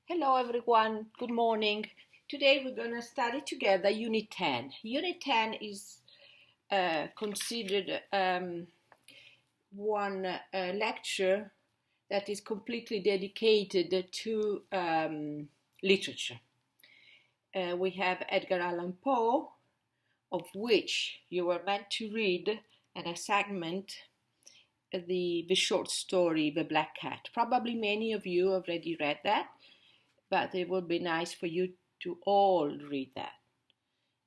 Hello everyone, good morning. Today we're going to study together Unit 10. Unit 10 is considered one lecture that is completely dedicated to literature. We have Edgar Allan Poe, of which you were meant to read an segment, the short story The Black Cat. Probably many of you already read that, but it would be nice for you to all read that.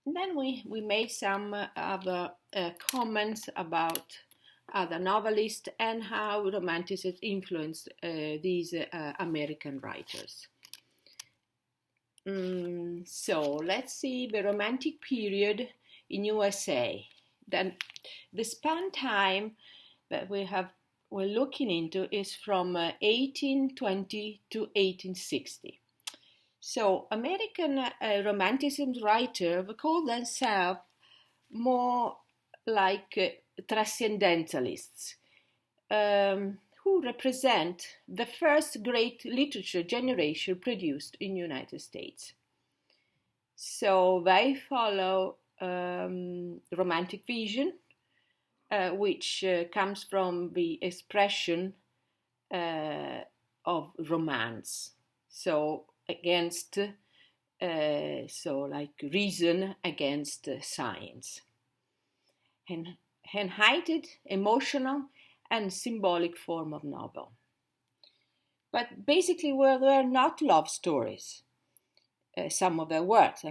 And then we made some other comments about other novelists and how Romanticism influenced these American writers. So let's see the Romantic period in USA. Then the span time that we're looking into is from 1820 to 1860. So American Romanticism writers call themselves more like transcendentalists, who represent the first great literature generation produced in the United States. So they follow Romantic vision, which comes from the expression of romance. So against, like reason against science. And heightened emotional and symbolic form of novel. But basically were not love stories, some of their works,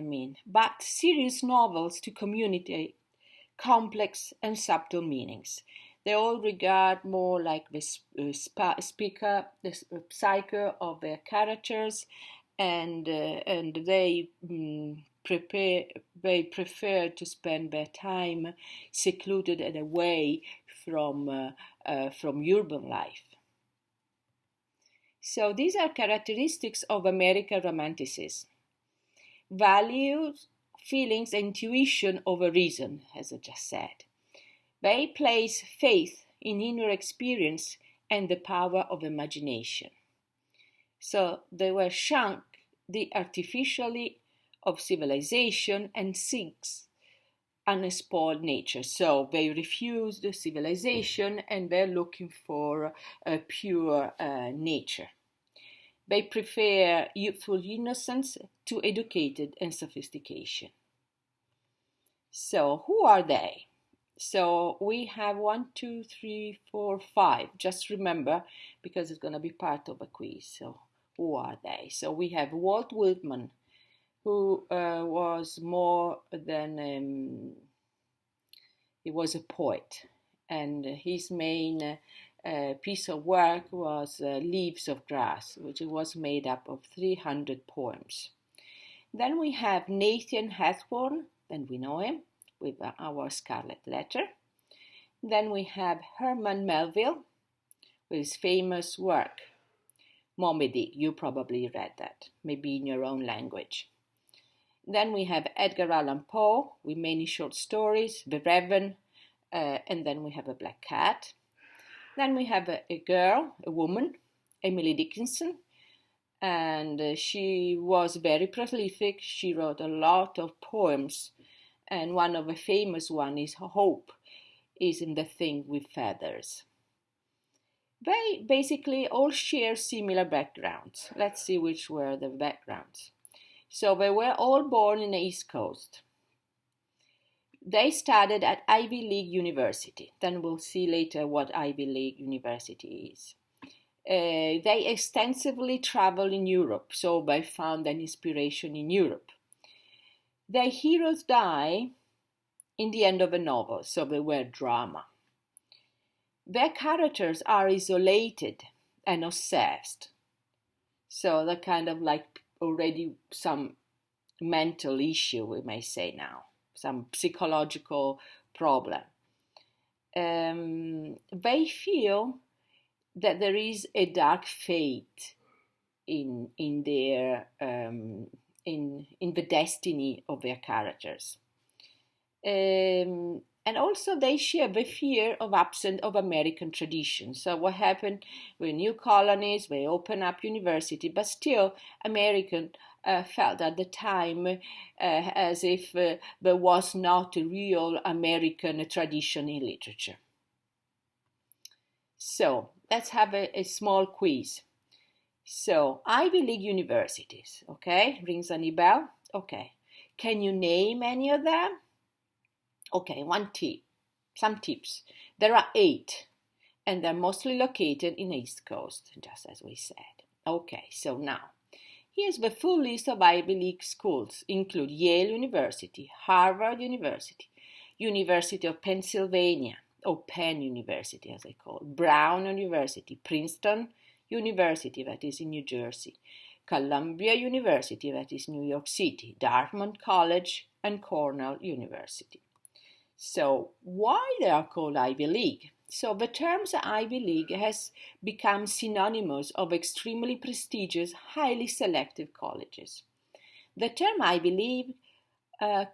but serious novels to communicate complex and subtle meanings. They all regard more like the psyche of their characters, and they prefer to spend their time secluded and away from urban life. So these are characteristics of American Romanticism. Values, feelings, and intuition over reason, as I just said. They place faith in inner experience and the power of imagination. So they were shunned the artificially of civilization and seeks unspoiled nature. So they refused civilization and they're looking for a pure nature. They prefer youthful innocence to educated and sophistication. So who are they? So we have 1, 2, 3, 4, 5. Just remember, because it's going to be part of a quiz. So who are they? So we have Walt Whitman, who was more than he was a poet, and his main piece of work was Leaves of Grass, which was made up of 300 poems. Then we have Nathan Hawthorne, and we know him with our Scarlet Letter. Then we have Herman Melville with his famous work, Moby Dick. You probably read that, maybe in your own language. Then we have Edgar Allan Poe with many short stories, The Reverend, and then we have A Black Cat. Then we have a woman, Emily Dickinson, and she was very prolific. She wrote a lot of poems, and one of the famous one is Hope is in the Thing with Feathers. They basically all share similar backgrounds. Let's see which were the backgrounds. So they were all born in the East Coast. They studied at Ivy League University. Then we'll see later what Ivy League University is. They extensively traveled in Europe, so they found an inspiration in Europe. Their heroes die in the end of a novel, so they were drama. Their characters are isolated and obsessed, so they're kind of like already some mental issue, we may say now, some psychological problem. They feel that there is a dark fate in their in the destiny of their characters, and And also they share the fear of absence of American tradition. So what happened with new colonies, they open up university, but still American felt at the time as if there was not a real American tradition in literature. So let's have a small quiz. So Ivy League universities, okay, rings any bell? Okay, can you name any of them? Okay, one tip, some tips. There are 8, and they're mostly located in the East Coast, just as we said. Okay, so now, here's the full list of Ivy League schools. Include Yale University, Harvard University, University of Pennsylvania, or Penn University as they call it, Brown University, Princeton University, that is in New Jersey, Columbia University, that is New York City, Dartmouth College, and Cornell University. So why they are called Ivy League? So the terms Ivy League has become synonymous of extremely prestigious, highly selective colleges. The term Ivy League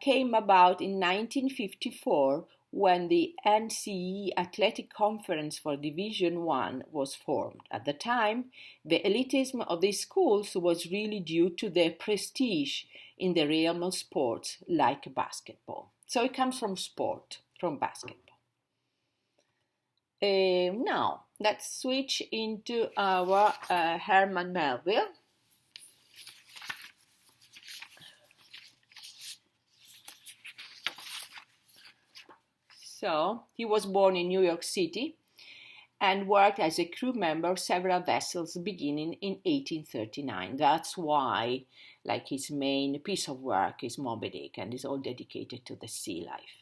came about in 1954 when the NCAA Athletic Conference for Division I was formed. At the time, the elitism of these schools was really due to their prestige in the realm of sports like basketball. So it comes from sport, from basketball. Now, let's switch into our Herman Melville. So, he was born in New York City and worked as a crew member of several vessels beginning in 1839. That's why, like, his main piece of work is Moby Dick, and is all dedicated to the sea life.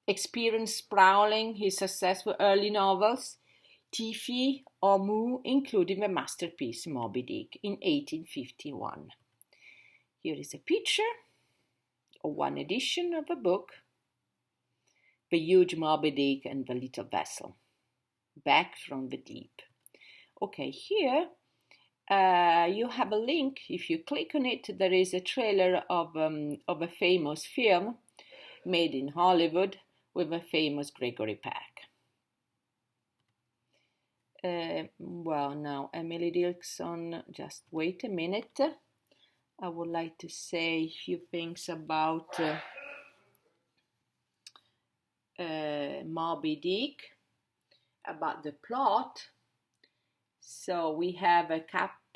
Experienced sprawling his successful early novels, Tiffy or Moo, including the masterpiece Moby Dick in 1851. Here is a picture of one edition of the book, The Huge Moby Dick and the Little Vessel, Back from the Deep. Okay, here you have a link. If you click on it, there is a trailer of a famous film made in Hollywood with a famous Gregory Peck. Well, now Emily Dickinson, just wait a minute. I would like to say a few things about Moby Dick, about the plot. So we have a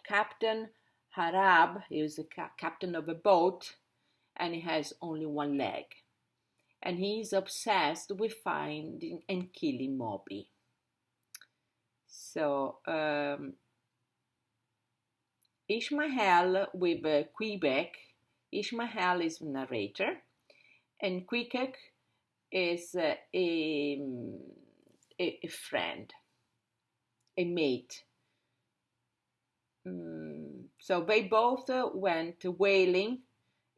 Captain Harab. He is the captain of a boat, and he has only one leg. And he is obsessed with finding and killing Moby. So Ishmael with Quebec. Ishmael is the narrator, and Quebec is a friend, a mate. So they both went whaling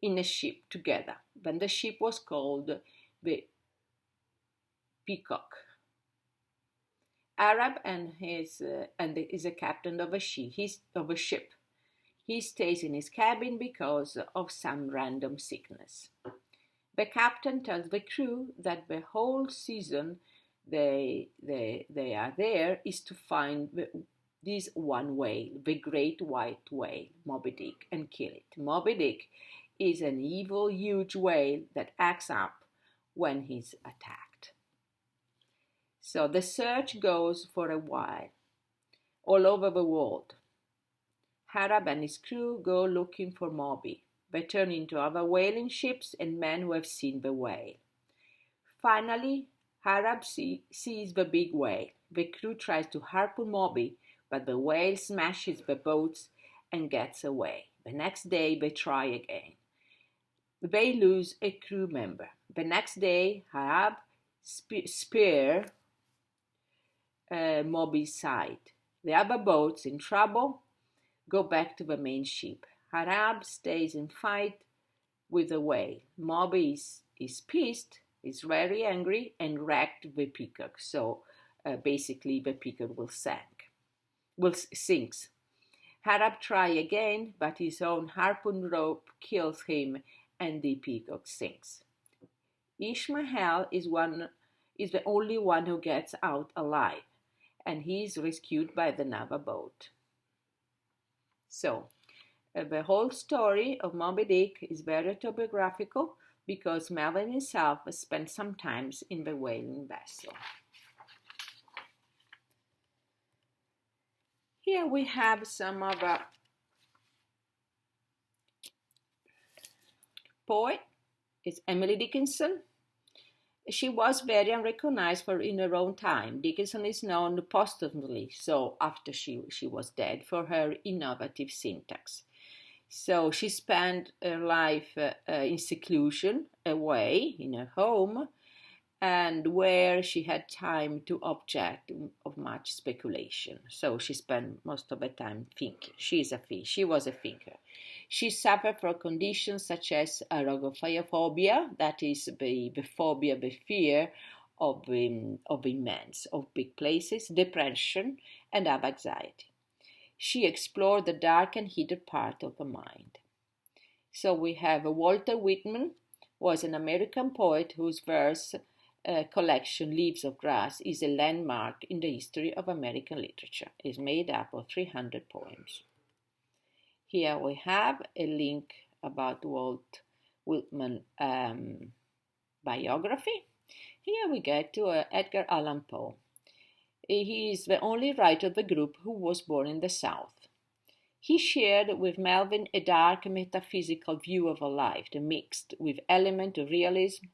in a ship together. Then the ship was called the Peacock. Arab and is a captain of a ship. He stays in his cabin because of some random sickness. The captain tells the crew that the whole season they are there is to find this one whale, the great white whale, Moby Dick, and kill it. Moby Dick is an evil, huge whale that acts up when he's attacked. So the search goes for a while, all over the world. Harab and his crew go looking for Moby. They turn into other whaling ships and men who have seen the whale. Finally, Harab sees the big whale. The crew tries to harpoon Moby, but the whale smashes the boats and gets away. The next day, they try again. They lose a crew member. The next day, Harab spears Moby's side. The other boats in trouble go back to the main ship. Harab stays and fight with the whale. Moby is pissed, is very angry, and wrecked the Peacock. So basically the Peacock will sinks. Harab tries again, but his own harpoon rope kills him and the peacock sings. Ishmael is the only one who gets out alive, and he is rescued by the Nava boat. So, the whole story of Moby Dick is very autobiographical because Melvin himself spent some time in the whaling vessel. Here we have some of a poet. It's Emily Dickinson. She was very unrecognized in her own time. Dickinson is known posthumously, so after she was dead, for her innovative syntax. So she spent her life in seclusion, away in her home, and where she had time to object of much speculation. So she spent most of her time thinking. She was a thinker. She suffered from conditions such as agoraphobia, that is the phobia, the fear of immense, of big places, depression, and of anxiety. She explored the dark and hidden part of the mind. So we have Walter Whitman, was an American poet whose verse collection Leaves of Grass is a landmark in the history of American literature. It is made up of 300 poems. Here we have a link about Walt Whitman biography. Here we get to Edgar Allan Poe. He is the only writer of the group who was born in the South. He shared with Melvin a dark metaphysical view of a life, mixed with elements of realism,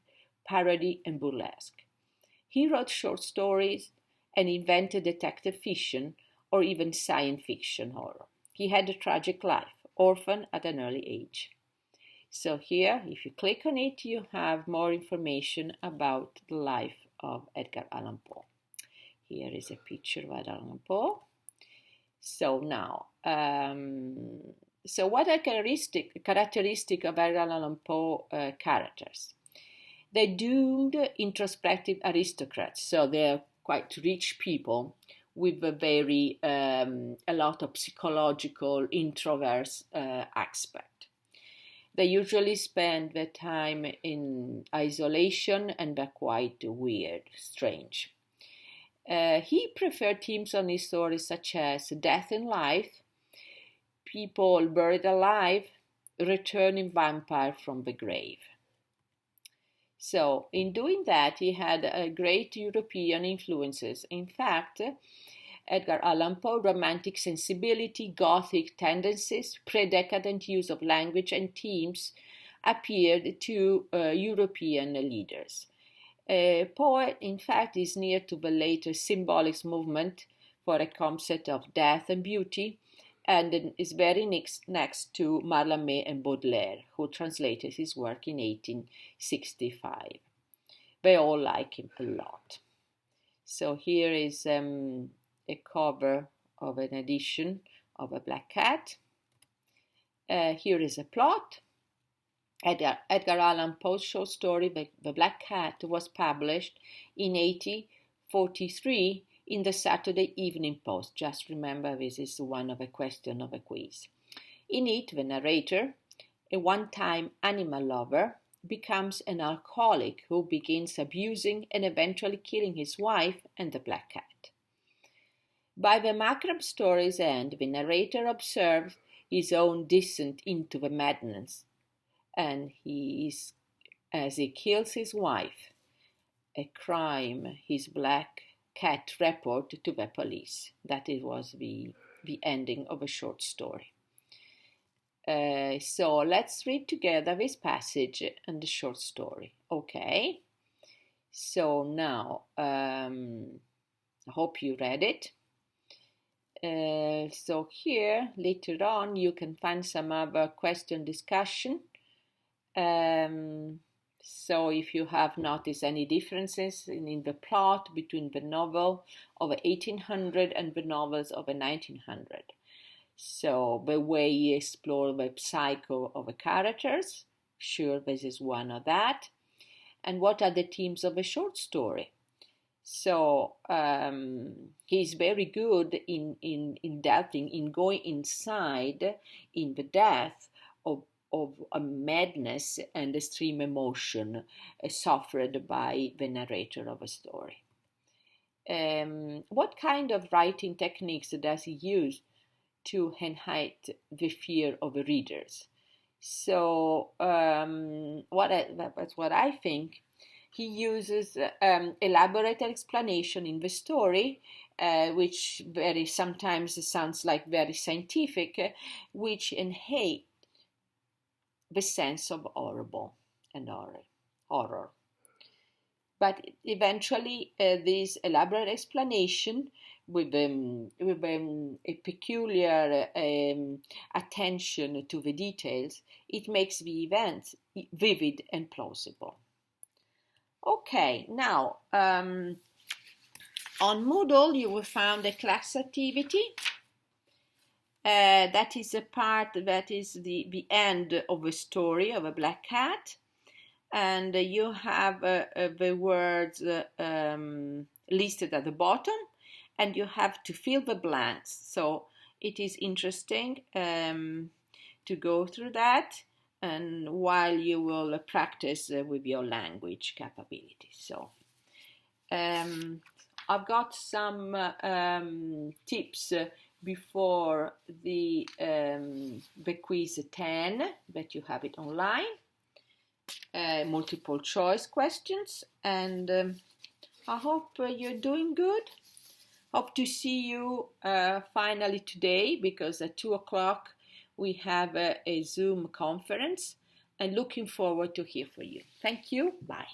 parody, and burlesque. He wrote short stories and invented detective fiction or even science fiction horror. He had a tragic life, orphan at an early age. So here, if you click on it, you have more information about the life of Edgar Allan Poe. Here is a picture of Edgar Allan Poe. So now, what are characteristic of Edgar Allan Poe characters? They're doomed introspective aristocrats, so they're quite rich people with a lot of psychological introverse aspect. They usually spend their time in isolation and they're quite weird, strange. He preferred themes on his stories such as death in life, people buried alive, returning vampire from the grave. So, in doing that, he had great European influences. In fact, Edgar Allan Poe, romantic sensibility, Gothic tendencies, pre-decadent use of language and themes appeared to European leaders. Poe, in fact, is near to the later symbolic movement for a concept of death and beauty, and is very next to Mallarmé and Baudelaire, who translated his work in 1865. They all like him a lot. So here is a cover of an edition of A Black Cat. Here is a plot. Edgar Allan Poe's short story, The Black Cat, was published in 1843 in the Saturday Evening Post. Just remember, this is one of a question of a quiz. In it, the narrator, a one-time animal lover, becomes an alcoholic who begins abusing and eventually killing his wife and the black cat. By the macabre story's end, the narrator observes his own descent into the madness, and as he kills his wife, a crime his black cat reported to the police. That it was the ending of a short story. So let's read together this passage and the short story. Okay. So now, I hope you read it. So here, later on, you can find some other question discussion. So if you have noticed any differences in the plot between the novel of 1800 and the novels of 1900. So the way you explore the psyche of the characters, sure, this is one of that. And what are the themes of a short story? So he's very good in delving, in going inside in the depth of a madness and extreme emotion suffered by the narrator of a story. What kind of writing techniques does he use to enhance the fear of the readers? So that's what I think. He uses elaborate explanation in the story, which very sometimes sounds like very scientific, which enhance the sense of horrible and horror. But eventually, this elaborate explanation with a peculiar attention to the details, it makes the events vivid and plausible. Okay, now on Moodle you will find a class activity. That is a part that is the end of a story of a black cat. And you have the words listed at the bottom, and you have to fill the blanks. So it is interesting to go through that, and while you will practice with your language capabilities. So I've got some tips before the quiz 10, but you have it online. Multiple choice questions, and I hope you're doing good. Hope to see you finally today, because at 2 o'clock we have a Zoom conference, and looking forward to hear from you. Thank you. Bye.